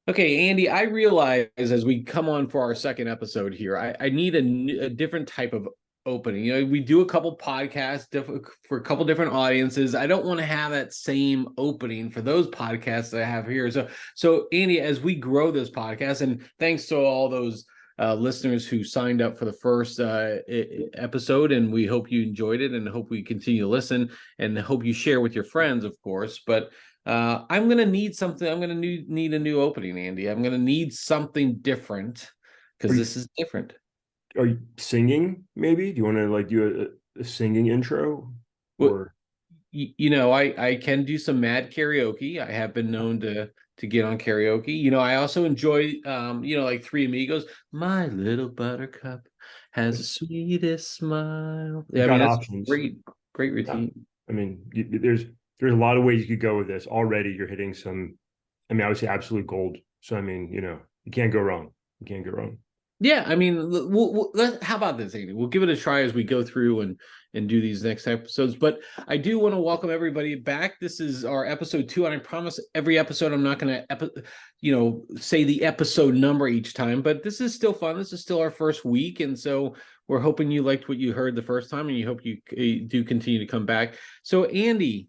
Okay, Andy, I realize as we come on for our second episode here, I need a different type of opening. We do a couple podcasts for a couple different audiences. I don't want to have that same opening for those podcasts that I have here. So Andy, as we grow this podcast, and thanks to all those listeners who signed up for the first episode, and we hope you enjoyed it, and hope we continue to listen, and hope you share with your friends, of course. But I'm gonna need something. I'm gonna need a new opening, Andy. I'm gonna need something different Are because you this is different. are you singing maybe? Do you want to like do a singing intro Well, or I can do some mad karaoke. I have been known to get on karaoke. I also enjoy like Three Amigos. My little buttercup has the sweetest smile. you Yeah, I mean got that's options? great Yeah. routine. I mean, there's a lot of ways you could go with this. Already you're hitting some, I mean, I would say absolute gold. So I mean, you can't go wrong. You can't go wrong. Yeah, I mean, how about this, Andy? We'll give it a try as we go through and do these next episodes. But I do want to welcome everybody back. This is our episode 2, and I promise every episode I'm not going to, say the episode number each time. But this is still fun. This is still our first week, and so we're hoping you liked what you heard the first time, and you hope you do continue to come back. So, Andy,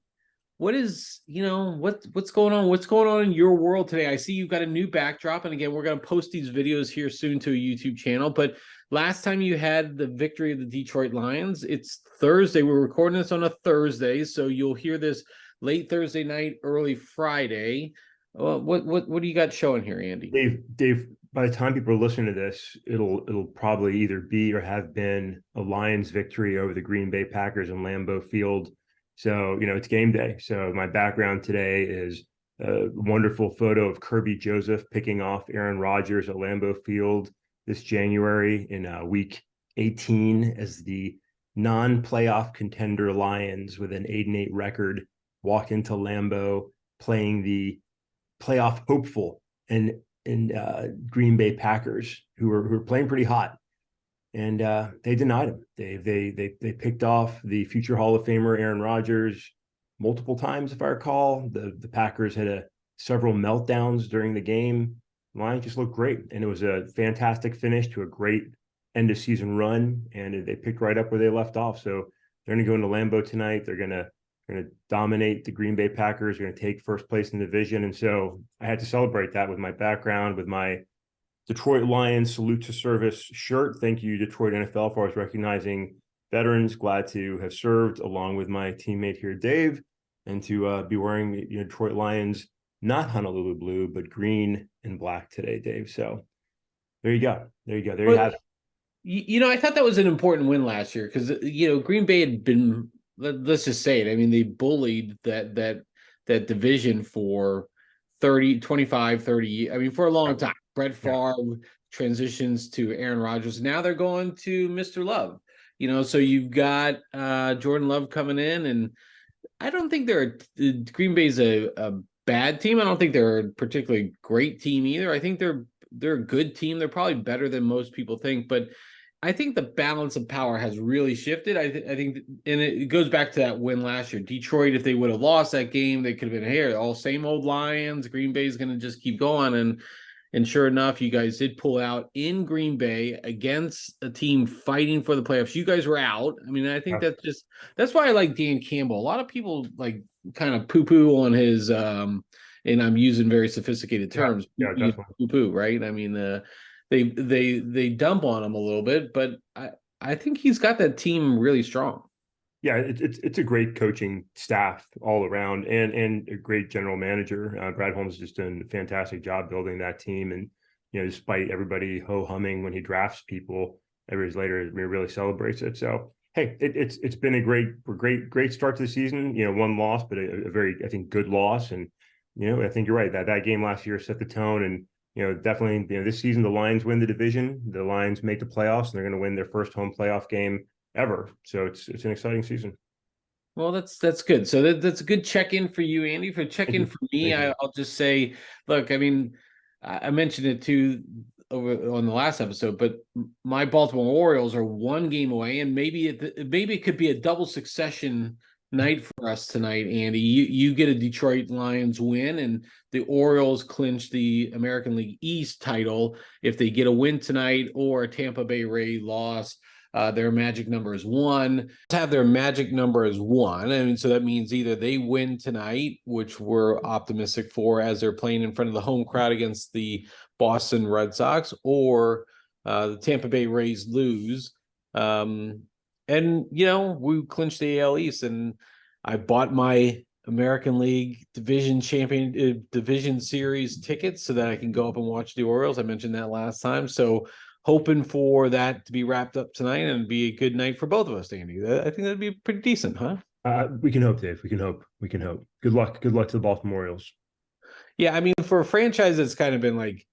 what's going on? What's going on in your world today? I see you've got a new backdrop, and again, we're going to post these videos here soon to a YouTube channel. But last time you had the victory of the Detroit Lions, it's Thursday. We're recording this on a Thursday, so you'll hear this late Thursday night, early Friday. What do you got showing here, Andy? Dave, by the time people are listening to this, it'll probably either be or have been a Lions victory over the Green Bay Packers in Lambeau Field. So, it's game day. So my background today is a wonderful photo of Kirby Joseph picking off Aaron Rodgers at Lambeau Field this January in week 18 as the non-playoff contender Lions with an 8-8 record walk into Lambeau playing the playoff hopeful and Green Bay Packers who are playing pretty hot, and they denied him. They picked off the future Hall of Famer Aaron Rodgers multiple times, if I recall. The Packers had several meltdowns during the game. The Lions just looked great, and it was a fantastic finish to a great end of season run, and they picked right up where they left off. So they're going to go into Lambeau tonight. They're going to dominate the Green Bay Packers. They're going to take first place in the division. And so I had to celebrate that with my background, with my Detroit Lions salute to service shirt. Thank you, Detroit NFL, for always recognizing veterans. Glad to have served along with my teammate here, Dave, and to be wearing Detroit Lions, not Honolulu blue, but green and black today, Dave. So there you go. There you go. There you Well, have it. I thought that was an important win last year because Green Bay had been, let's just say it. I mean, they bullied that division for 30, 25, 30. I mean, for a long time. Brett Yeah. Favre transitions to Aaron Rodgers. Now they're going to Mr. Love. So you've got Jordan Love coming in, and I don't think Green Bay's a bad team. I don't think they're a particularly great team either. I think they're a good team. They're probably better than most people think, but I think the balance of power has really shifted. I think, and it goes back to that win last year. Detroit, if they would have lost that game, they could have been here. All same old Lions. Green Bay's going to just keep going, and sure enough, you guys did pull out in Green Bay against a team fighting for the playoffs. You guys were out. I mean, I think Yeah. that's why I like Dan Campbell. A lot of people like kind of poo-poo on his and I'm using very sophisticated Yeah. terms, Yeah. Definitely. poo-poo, right? I mean, they dump on him a little bit, but I think he's got that team really strong. Yeah, it's a great coaching staff all around, and a great general manager. Brad Holmes has just done a fantastic job building that team, and despite everybody ho humming when he drafts people, every years later, he really celebrates it. So hey, it's been a great start to the season. One loss, but a very, I think, good loss, and I think you're right that game last year set the tone, and definitely this season the Lions win the division, the Lions make the playoffs, and they're going to win their first home playoff game ever. So it's an exciting season. Well, that's good. So that's a good check in for you, Andy. For check Thank in you. for me, Thank you. I'll just say, look, I mean, I mentioned it too over on the last episode, but my Baltimore Orioles are one game away, and maybe it could be a double succession night for us tonight, Andy. You get a Detroit Lions win, and the Orioles clinch the American League East title if they get a win tonight, or a Tampa Bay Ray loss. Their magic number is one. To have their magic number is one, I mean, so that means either they win tonight, which we're optimistic for, as they're playing in front of the home crowd against the Boston Red Sox, or the Tampa Bay Rays lose. And we clinched the AL East, and I bought my American League Division Series tickets so that I can go up and watch the Orioles. I mentioned that last time, so hoping for that to be wrapped up tonight and be a good night for both of us, Andy. I think that'd be pretty decent, huh? We can hope, Dave. We can hope. We can hope. Good luck. Good luck to the Baltimore Orioles. Yeah, I mean, for a franchise that's kind of been like,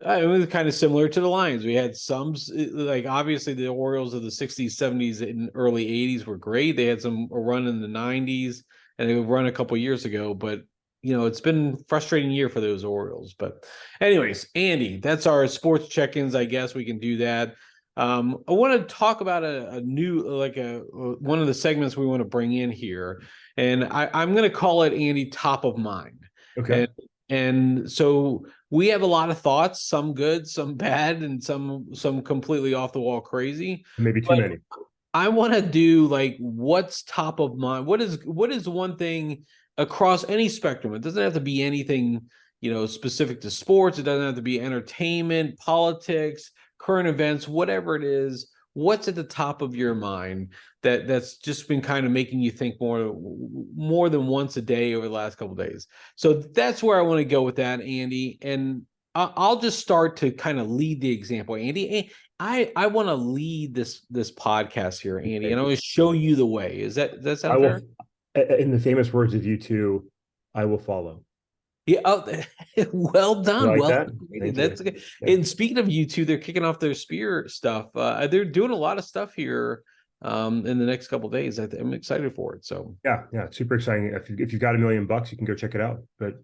it was kind of similar to the Lions. We had some, like, obviously the Orioles of the 60s, 70s, and early 80s were great. They had a run in the 90s, and they run a couple years ago. But, it's been a frustrating year for those Orioles. But anyways, Andy, that's our sports check-ins. I guess we can do that. I want to talk about a new, like one of the segments we want to bring in here. And I'm going to call it, Andy, top of mind. Okay. And so we have a lot of thoughts, some good, some bad, and some completely off the wall crazy. Maybe too many. I want to do, like, what's top of mind. What is one thing across any spectrum? It doesn't have to be anything, specific to sports. It doesn't have to be entertainment, politics, current events, whatever it is. What's at the top of your mind that's just been kind of making you think more than once a day over the last couple of days? So that's where I want to go with that, Andy. And I'll just start to kind of lead the example, Andy. I want to lead this podcast here, Andy, and I want to show you the way. Does that sound fair? In the famous words of U2, I will follow. Yeah. Oh, well done. Like well that? done. That's good. Yeah. And speaking of U2, they're kicking off their Spear stuff. They're doing a lot of stuff here in the next couple of days. I'm excited for it. So yeah, super exciting. If you've got $1 million, you can go check it out. But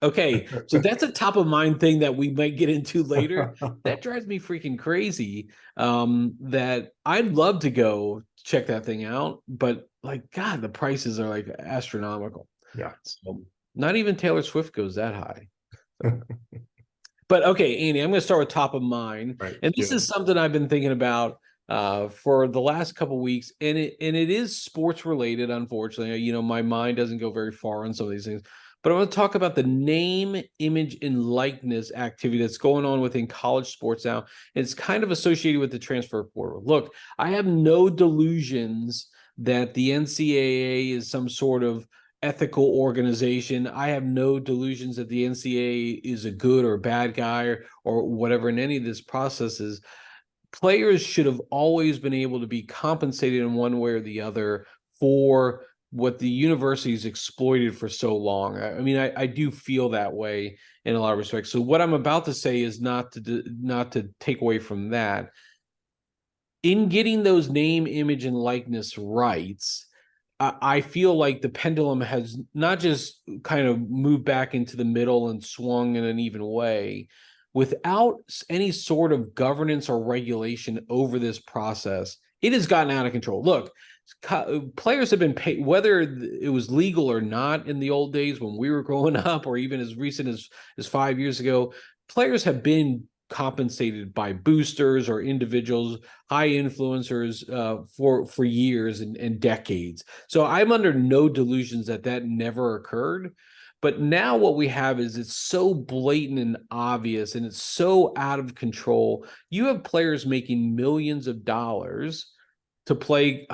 okay, so that's a top of mind thing that we might get into later. That drives me freaking crazy. That I'd love to go check that thing out, but, like, God, the prices are like astronomical. Yeah. So not even Taylor Swift goes that high. But okay, Andy, I'm going to start with top of mind. Right, and this is something I've been thinking about for the last couple of weeks, and it is sports related. Unfortunately, my mind doesn't go very far on some of these things. But I want to talk about the name, image, and likeness activity that's going on within college sports now. It's kind of associated with the transfer portal. Look, I have no delusions that the NCAA is some sort of ethical organization. I have no delusions that the NCAA is a good or bad guy or whatever in any of this processes. Players should have always been able to be compensated in one way or the other for what the university's exploited for so long. I mean, I do feel that way in a lot of respects. So what I'm about to say is not to take away from that. In getting those name, image, and likeness rights, I feel like the pendulum has not just kind of moved back into the middle and swung in an even way. Without any sort of governance or regulation over this process, it has gotten out of control. Look, players have been paid, whether it was legal or not in the old days when we were growing up, or even as recent as 5 years ago. Players have been compensated by boosters or individuals, high influencers, for years and decades. So I'm under no delusions that never occurred. But now what we have is it's so blatant and obvious, and it's so out of control. You have players making millions of dollars to play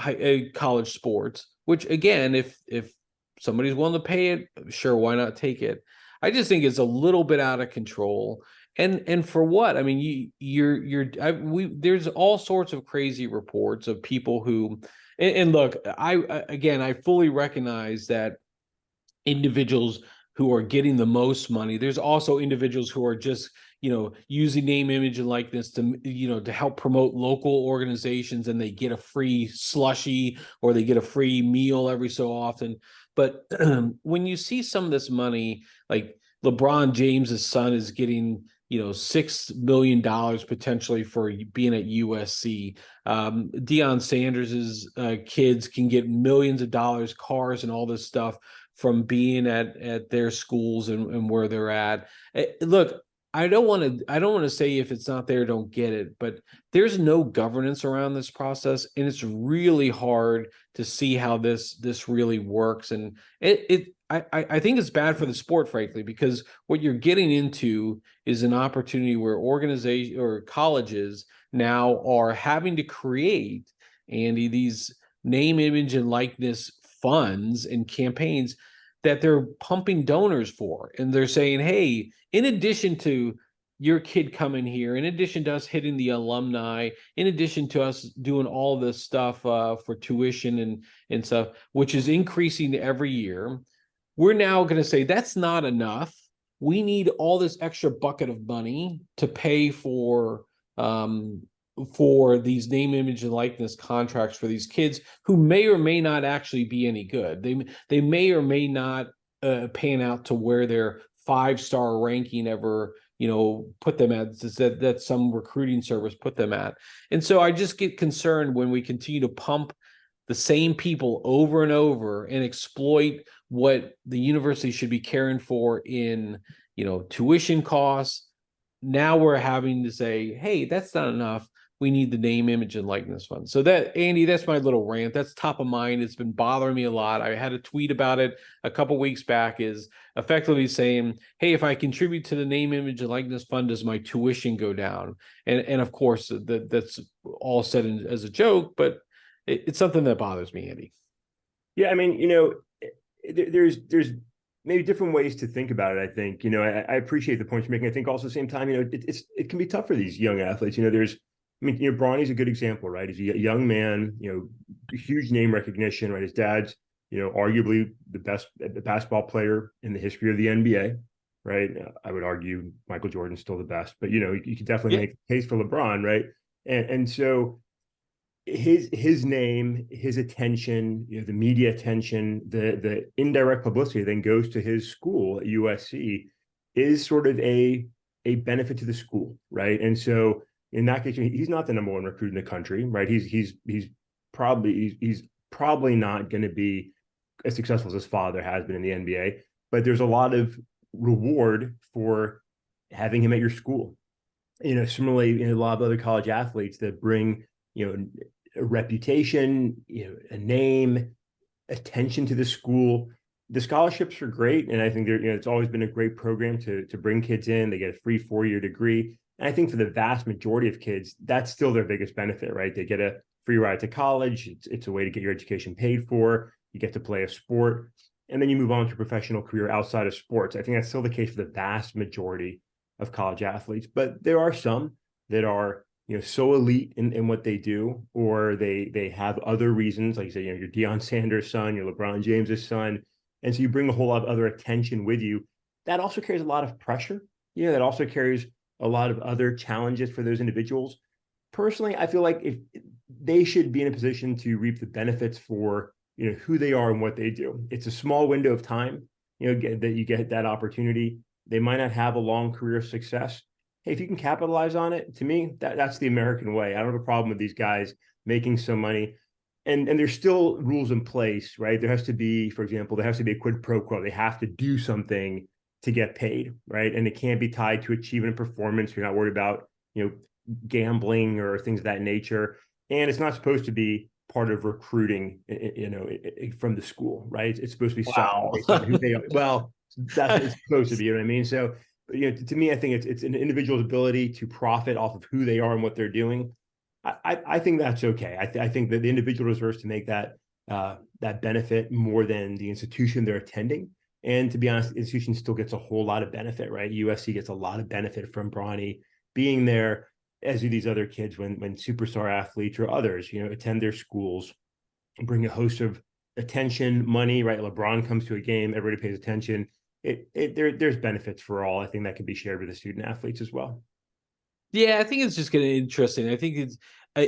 college sports, which, again, if somebody's willing to pay it, sure, why not take it? I just think it's a little bit out of control. And for what? I mean, there's all sorts of crazy reports of people who, and look, I fully recognize that individuals who are getting the most money, there's also individuals who are just, using name, image, and likeness to, to help promote local organizations, and they get a free slushy or they get a free meal every so often. But when you see some of this money, like LeBron James's son is getting $6 million potentially for being at USC. Deion Sanders's kids can get millions of dollars, cars, and all this stuff from being at their schools and where they're at. Look, I don't want to say if it's not there, don't get it, but there's no governance around this process, and it's really hard to see how this really works. And I think it's bad for the sport, frankly, because what you're getting into is an opportunity where organization or colleges now are having to create, Andy, these name, image, and likeness funds and campaigns that they're pumping donors for. And they're saying, hey, in addition to your kid coming here, in addition to us hitting the alumni, in addition to us doing all this stuff for tuition and stuff, which is increasing every year, we're now going to say that's not enough. We need all this extra bucket of money to pay for these name, image, and likeness contracts for these kids who may or may not actually be any good. They may or may not pan out to where their 5-star ranking ever put them at, that some recruiting service put them at. And so I just get concerned when we continue to pump the same people over and over and exploit what the university should be caring for in tuition costs. Now we're having to say, hey, that's not enough. We need the name, image, and likeness fund. So that, Andy, that's my little rant. That's top of mind. It's been bothering me a lot. I had a tweet about it a couple weeks back, is effectively saying, hey, if I contribute to the name, image, and likeness fund, does my tuition go down? And of course, that's all said as a joke, but it's something that bothers me, Andy. Yeah, I mean, there's maybe different ways to think about it. I think, I appreciate the point you're making. I think also at the same time, it can be tough for these young athletes. Bronny's a good example, right? He's a young man, huge name recognition, right? His dad's, arguably the best basketball player in the history of the NBA, right? I would argue Michael Jordan's still the best, but you could definitely make a case for LeBron, right? And so his name, his attention, the media attention, the indirect publicity then goes to his school at USC is sort of a benefit to the school, right? And so in that case, he's not the number one recruit in the country, right? He's probably not going to be as successful as his father has been in the NBA, but there's a lot of reward for having him at your school. Similarly, a lot of other college athletes that bring, a reputation, a name, attention to the school. The scholarships are great, and I think it's always been a great program to bring kids in. They get a free 4-year degree, and I think for the vast majority of kids, that's still their biggest benefit, right? They get a free ride to college. It's a way to get your education paid for. You get to play a sport, and then you move on to a professional career outside of sports. I think that's still the case for the vast majority of college athletes, but there are some that are so elite in what they do, or they have other reasons, like you said, you're Deion Sanders' son, you're LeBron James's son, and so you bring a whole lot of other attention with you. That also carries a lot of pressure. That also carries a lot of other challenges for those individuals. Personally, I feel like if they should be in a position to reap the benefits for who they are and what they do. It's a small window of time, that you get that opportunity. They might not have a long career of success. Hey, if you can capitalize on it, to me, that's the American way. I don't have a problem with these guys making some money. And there's still rules in place, right? There has to be, for example, there has to be a quid pro quo. They have to do something to get paid, right? And it can't be tied to achieving a performance. You're not worried about, gambling or things of that nature. And it's not supposed to be part of recruiting, from the school, right? It's supposed to be something based on who they are. Well, that's it's supposed to be, you know what I mean? So, to me, I think it's an individual's ability to profit off of who they are and what they're doing. I think that's okay. I think that the individual deserves to make that benefit more than the institution they're attending. And to be honest, the institution still gets a whole lot of benefit, right? USC gets a lot of benefit from Bronny being there, as do these other kids when superstar athletes or others, attend their schools, bring a host of attention, money, right? LeBron comes to a game, everybody pays attention. There's benefits for all. I think that can be shared with the student athletes as well. Yeah, I think it's just going to be interesting. I think it's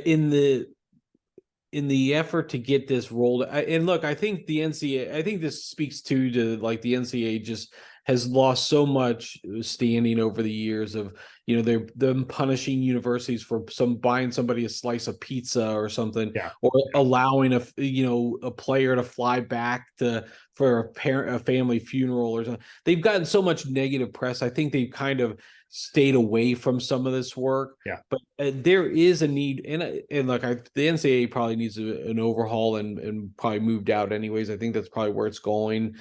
in the effort to get this rolled. And look, I think the NCAA, I think this speaks to like the NCAA just has lost so much standing over the years of, they're them punishing universities for buying somebody a slice of pizza or something, Yeah. or allowing a player to fly back for a family funeral or something. They've gotten so much negative press. I think they've kind of stayed away from some of this work. Yeah. But there is a need, and like the NCAA probably needs an overhaul and probably moved out anyways. I think that's probably where it's going.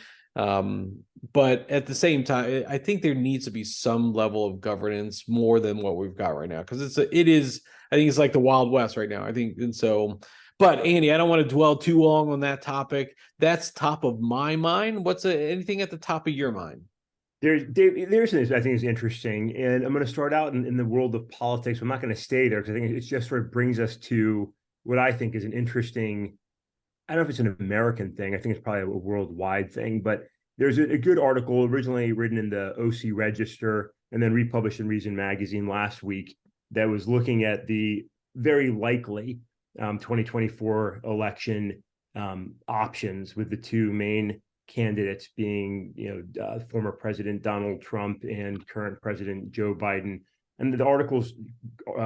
But at the same time, I think there needs to be some level of governance more than what we've got right now, because it is. I think it's like the Wild West right now. I think, and so. But Andy, I don't want to dwell too long on that topic. That's top of my mind. What's anything at the top of your mind? There's this I think is interesting, and I'm going to start out in the world of politics. I'm not going to stay there because I think it just sort of brings us to what I think is an interesting. I don't know if it's an American thing. I think it's probably a worldwide thing, but there's a good article originally written in the OC Register and then republished in Reason Magazine last week that was looking at the very likely 2024 election options, with the two main candidates being, former President Donald Trump and current President Joe Biden. And the article's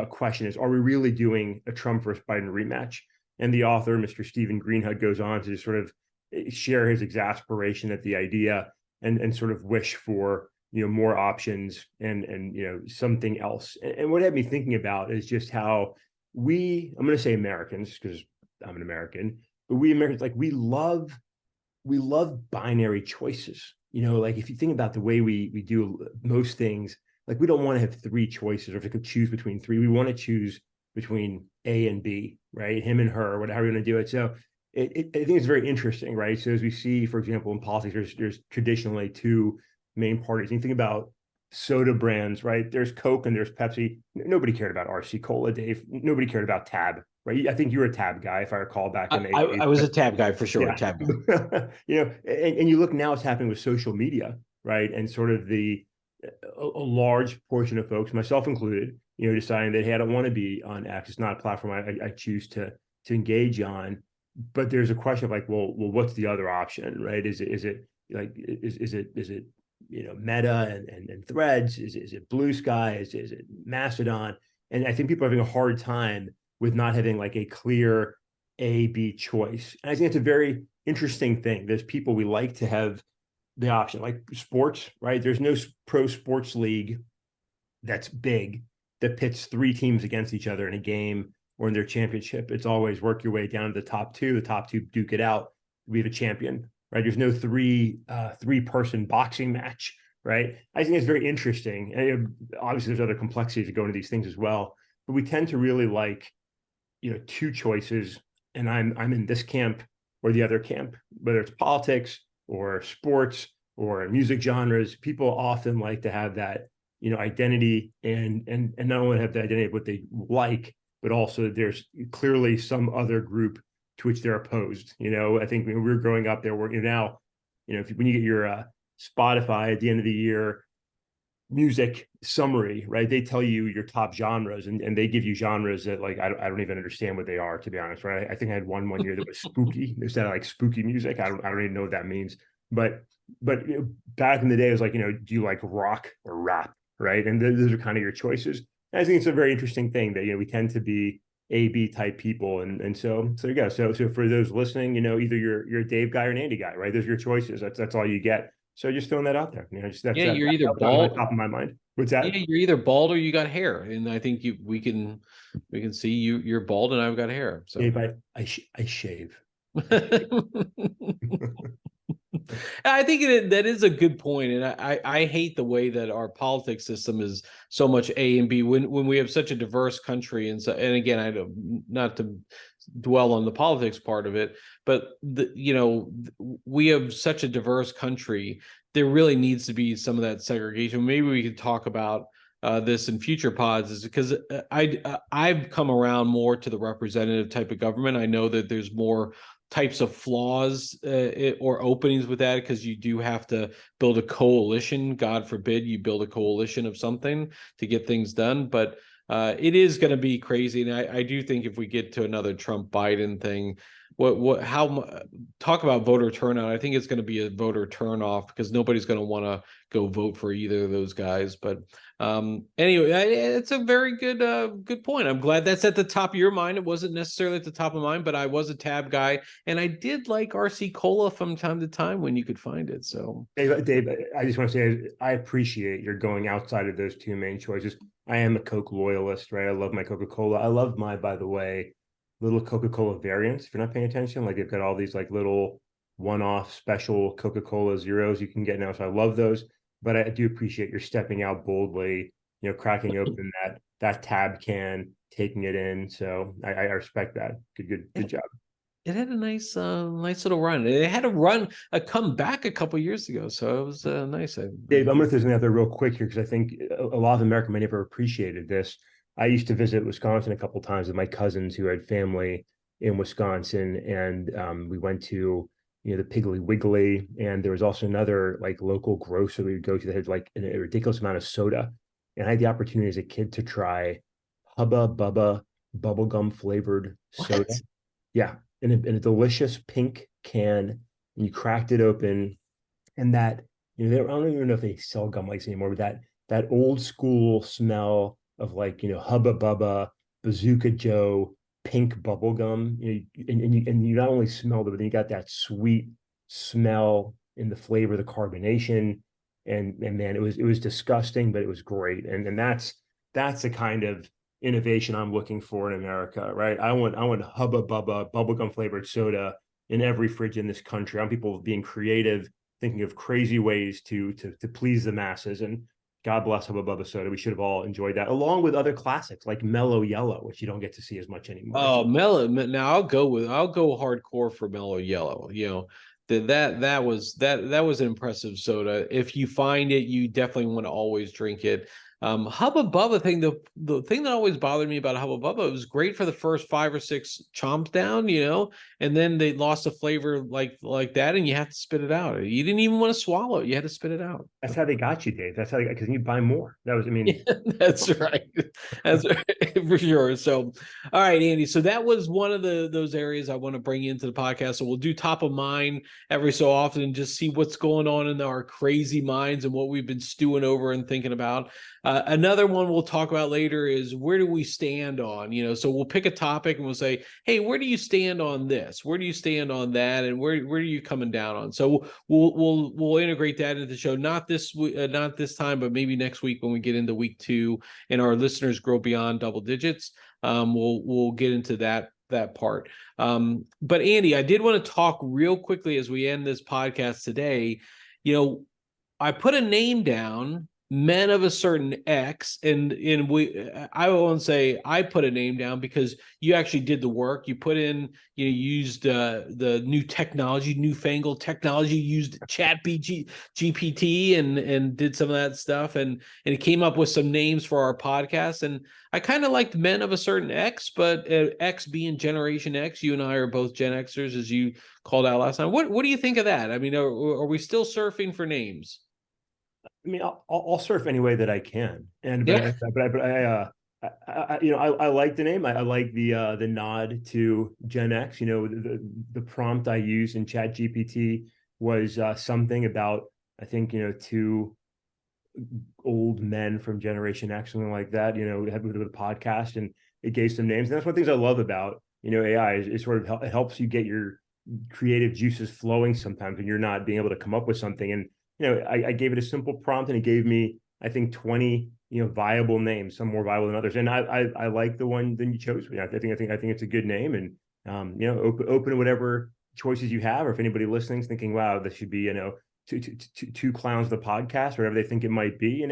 question is, are we really doing a Trump versus Biden rematch? And the author, Mr. Stephen Greenhut, goes on to sort of share his exasperation at the idea and sort of wish for, more options and something else. And what had me thinking about is just how I'm going to say Americans, because I'm an American, but we Americans, like, we love binary choices. Like, if you think about the way we do most things, like, we don't want to have three choices, or if we could choose between three, we want to choose between A and B, right? Him and her, whatever you want to do it. So I think it's very interesting, right? So as we see, for example, in politics, there's traditionally two main parties. And you think about soda brands, right? There's Coke and there's Pepsi. Nobody cared about RC Cola, Dave. Nobody cared about Tab, right? I think you were a Tab guy, if I recall back in the 80s. I was a tab guy for sure. Yeah. Tab guy. And you look now what's happening with social media, right? And sort of a large portion of folks, myself included, deciding that, hey, I don't want to be on X. It's not a platform I choose to engage on. But there's a question of, like, well, what's the other option, right? Is it Meta and Threads? Is it Blue Sky? Is it Mastodon? And I think people are having a hard time with not having, like, a clear A/B choice. And I think it's a very interesting thing. There's people, we like to have the option, like sports, right? There's no pro sports league that's big that pits three teams against each other in a game or in their championship. It's always work your way down to the top two. The top two duke it out. We have a champion, right? There's no three-person boxing match, right? I think it's very interesting. And obviously, there's other complexities that go into these things as well. But we tend to really like, two choices, and I'm in this camp or the other camp, whether it's politics or sports or music genres. People often like to have that, identity and not only have the identity of what they like, but also there's clearly some other group to which they're opposed. I think when we were growing up, there were, now, when you get your Spotify at the end of the year music summary, right? They tell you your top genres, and they give you genres that, like, I don't even understand what they are, to be honest, right? I think I had one year that was spooky. They said, like, spooky music. I don't even know what that means. But back in the day, it was like, do you like rock or rap, right? And those are kind of your choices. And I think it's a very interesting thing that, we tend to be A/B type people, and so there you go. So for those listening, either you're a Dave guy or an Andy guy, right? Those are your choices. That's all you get. So just throwing that out there, just Yeah, you're either that's on the bald. top of my mind. What's that? Yeah, you're either bald or you got hair, and I think we can see you're bald and I've got hair. So Dave, I shave. I think that is a good point, and I hate the way that our politics system is so much A and B when we have such a diverse country, and again, I don't, not to dwell on the politics part of it, but we have such a diverse country. There really needs to be some of that segregation. Maybe we could talk about this in future pods, is because I've come around more to the representative type of government. I know that there's more types of flaws or openings with that, because you do have to build a coalition. God forbid you build a coalition of something to get things done, but it is going to be crazy. And I do think if we get to another Trump Biden thing, talk about voter turnout. I think it's going to be a voter turnoff because nobody's going to want to go vote for either of those guys. But anyway, it's a very good point. I'm glad that's at the top of your mind. It wasn't necessarily at the top of mine, but I was a tab guy, and I did like RC Cola from time to time when you could find it. So Dave, I just want to say I appreciate you're going outside of those two main choices. I am a Coke loyalist, right? I love my Coca-Cola. I love my, by the way, little Coca-Cola variants. If you're not paying attention, like they've got all these like little one-off special Coca-Cola zeros you can get now. So I love those, but I do appreciate you're stepping out boldly, cracking open that tab can, taking it in. So I respect that. Good job. it had a nice little run. It had a comeback a couple years ago, so it was nice. Dave, I'm going to throw something out there real quick here because I think a lot of America may never appreciated this. I used to visit Wisconsin a couple of times with my cousins who had family in Wisconsin, and we went to the Piggly Wiggly, and there was also another like local grocery we would go to that had like a ridiculous amount of soda. And I had the opportunity as a kid to try Hubba Bubba bubblegum flavored soda. What? Yeah, in a delicious pink can, and you cracked it open, and that I don't even know if they sell gum like anymore, but that old school smell of like Hubba Bubba, Bazooka Joe, pink bubble gum, and you not only smelled it, but then you got that sweet smell in the flavor, the carbonation, and man, it was disgusting, but it was great, and that's the kind of innovation I'm looking for in America, right? I want Hubba Bubba bubblegum flavored soda in every fridge in this country. I want people being creative, thinking of crazy ways to please the masses. And God bless Hubba Bubba soda. We should have all enjoyed that, along with other classics like Mellow Yellow, which you don't get to see as much anymore. Oh, mellow. Now I'll go hardcore for mellow yellow. That was an impressive soda. If you find it, you definitely want to always drink it. Hubba Bubba thing, the thing that always bothered me about Hubba Bubba, it was great for the first 5 or 6 chomps down, and then they lost the flavor like that, and you have to spit it out. You didn't even want to swallow it; you had to spit it out. That's how they got you, Dave. That's how because you buy more. That was, I mean, Yeah, that's right. That's right, for sure. So, all right, Andy. So that was one of those areas I want to bring into the podcast. So we'll do top of mind every so often and just see what's going on in our crazy minds and what we've been stewing over and thinking about. Another one we'll talk about later is where do we stand on, so we'll pick a topic and we'll say, hey, where do you stand on this? Where do you stand on that? And where are you coming down on? So we'll integrate that into the show, not this time, but maybe next week when we get into week 2 and our listeners grow beyond double digits. We'll get into that part. But Andy, I did want to talk real quickly as we end this podcast today. I put a name down, men of a certain X, and I won't say I put a name down because you actually did the work. You put in, you used the newfangled technology, used GPT and did some of that stuff, and it came up with some names for our podcast. And I kind of liked men of a certain X, but X being Generation X, you and I are both Gen Xers, as you called out last time. What do you think of that? I mean, are we still surfing for names? I mean, I'll surf any way that I can, and Yeah. I like the name. I like the nod to Gen X. The prompt I used in Chat GPT was something about, I think, two old men from Generation X, something like that. Had with a podcast, and it gave some names. And that's one of the things I love about AI is sort of it helps you get your creative juices flowing sometimes when you're not being able to come up with something. And I gave it a simple prompt, and it gave me, I think, 20 viable names, some more viable than others. And I like the one that you chose. I think it's a good name, and open to whatever choices you have, or if anybody listening is thinking, wow, this should be two clowns the podcast, whatever they think it might be.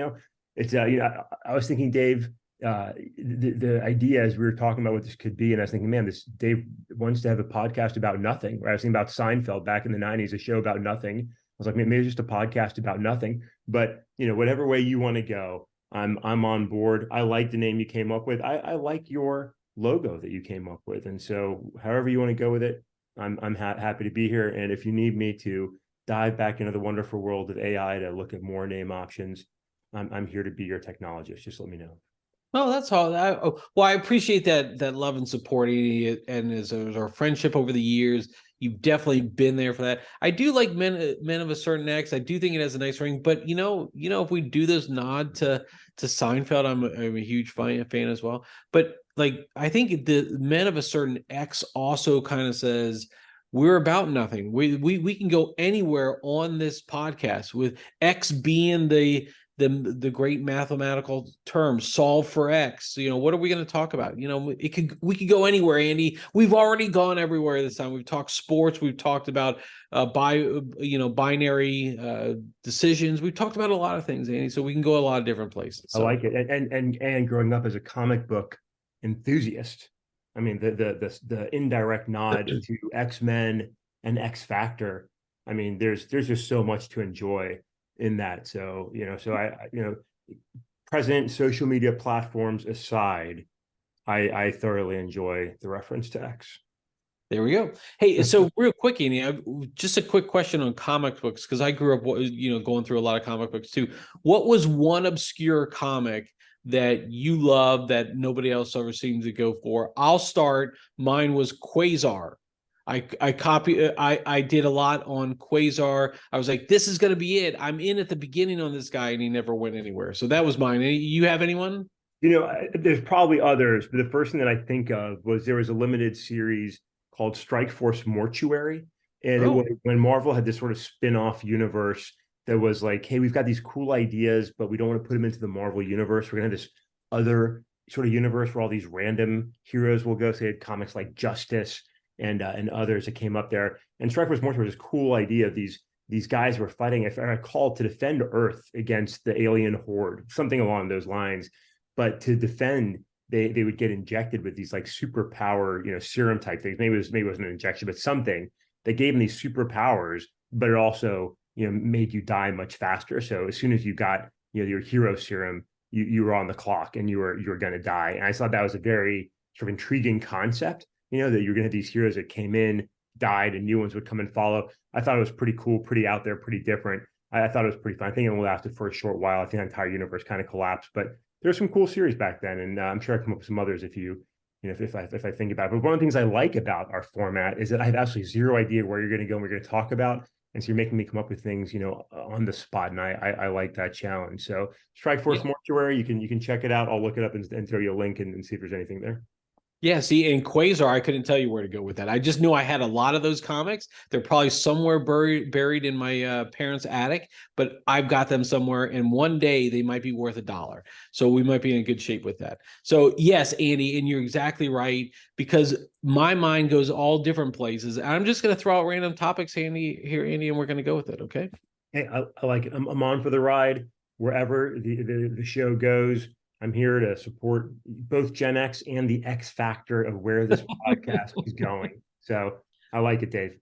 It's I was thinking, Dave, the idea as we were talking about what this could be, and I was thinking, man, this Dave wants to have a podcast about nothing. Right? I was thinking about Seinfeld back in the '90s, a show about nothing. I was like, maybe it's just a podcast about nothing. But whatever way you want to go, I'm on board. I like the name you came up with. I like your logo that you came up with, and so however you want to go with it, I'm happy to be here. And if you need me to dive back into the wonderful world of AI to look at more name options, I'm here to be your technologist. Just let me know. Oh, that's all. Well, I appreciate that love and support, Edie, and as our friendship over the years. You've definitely been there for that. I do like men of a Certain X. I do think it has a nice ring, but if we do this nod to Seinfeld, I'm a huge fan as well. But like, I think the Men of a Certain X also kind of says we're about nothing. We can go anywhere on this podcast with X being the great mathematical term, solve for X. What are we going to talk about? We could go anywhere, Andy. We've already gone everywhere this time. We've talked sports. We've talked about binary decisions. We've talked about a lot of things, Andy. So we can go a lot of different places. I like it. And growing up as a comic book enthusiast, I mean the indirect nod to X-Men and X Factor. I mean, there's just so much to enjoy in that. So, present social media platforms aside, I thoroughly enjoy the reference to X. There we go. Hey, so real quick, Andy, just a quick question on comic books, because I grew up, going through a lot of comic books too. What was one obscure comic that you love that nobody else ever seems to go for? I'll start. Mine was Quasar. I did a lot on Quasar. I was like, this is going to be it. I'm in at the beginning on this guy, and he never went anywhere. So that was mine. You have anyone? There's probably others, but the first thing that I think of was there was a limited series called Strike Force Mortuary. And it was Oh, when Marvel had this sort of spin-off universe that was like, hey, we've got these cool ideas, but we don't want to put them into the Marvel universe. We're gonna have this other sort of universe where all these random heroes will go. So they had comics like Justice and others that came up there. And Strike Force Mortuary was this cool idea of these guys were fighting, if I recall, to defend Earth against the alien horde, something along those lines. But to defend, they would get injected with these like superpower, serum type things. Maybe it wasn't an injection, but something that gave them these superpowers, but it also, made you die much faster. So as soon as you got, your hero serum, you were on the clock and you were going to die. And I thought that was a very sort of intriguing concept, that you're going to have these heroes that came in, died, and new ones would come and follow. I thought it was pretty cool, pretty out there, pretty different. I thought it was pretty fun. I think it only lasted for a short while. I think the entire universe kind of collapsed, but there's some cool series back then, and I'm sure I come up with some others if I think about it. But one of the things I like about our format is that I have absolutely zero idea where you're going to go and we're going to talk about, and so you're making me come up with things, on the spot, and I like that challenge. So Strike Force Mortuary, you can check it out. I'll look it up and throw you a link and see if there's anything there. Yeah, see, in Quasar, I couldn't tell you where to go with that. I just knew I had a lot of those comics. They're probably somewhere buried in my parents' attic, but I've got them somewhere, and one day they might be worth $1. So we might be in good shape with that. So yes, Andy, and you're exactly right, because my mind goes all different places. I'm just going to throw out random topics, Andy, and we're going to go with it. Okay. Hey, I like it. I'm on for the ride wherever the show goes. I'm here to support both Gen X and the X factor of where this podcast is going. So I like it, Dave.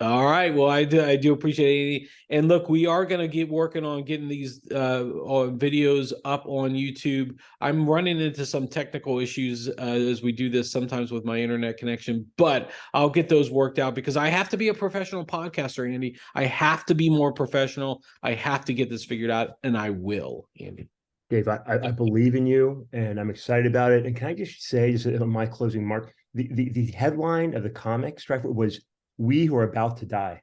All right. Well, I do appreciate it. And look, we are going to get working on getting these videos up on YouTube. I'm running into some technical issues as we do this sometimes with my internet connection, but I'll get those worked out because I have to be a professional podcaster, Andy. I have to be more professional. I have to get this figured out, and I will, Andy. Dave, I believe in you and I'm excited about it. And can I just say, just on my closing mark, the headline of the comic Strife was "We Who Are About to Die."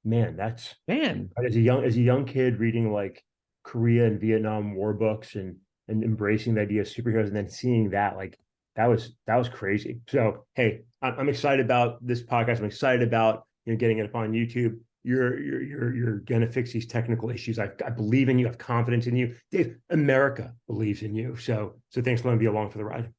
Man, that's Man. as a young kid reading like Korea and Vietnam War books and embracing the idea of superheroes and then seeing that, like that was crazy. So hey, I'm excited about this podcast. I'm excited about getting it up on YouTube. You're gonna fix these technical issues. I believe in you. I have confidence in you, Dave. America believes in you. So thanks for letting me be along for the ride.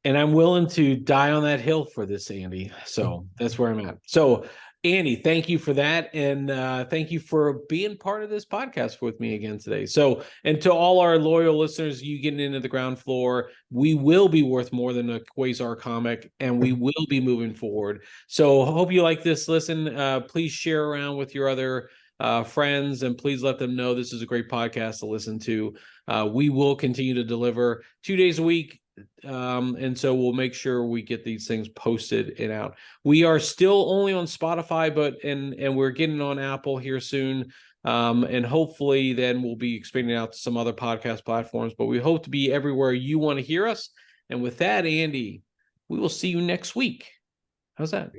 And I'm willing to die on that hill for this, Andy. So that's where I'm at. So, Andy, thank you for that. And thank you for being part of this podcast with me again today. So, and to all our loyal listeners, you getting into the ground floor, we will be worth more than a Quasar comic, and we will be moving forward. So, hope you like this. Listen, please share around with your other friends, and please let them know this is a great podcast to listen to. We will continue to deliver 2 days a week. And so we'll make sure we get these things posted and out. We are still only on Spotify, but and we're getting on Apple here soon. And hopefully then we'll be expanding out to some other podcast platforms, but we hope to be everywhere you want to hear us. And with that, Andy, we will see you next week. How's that?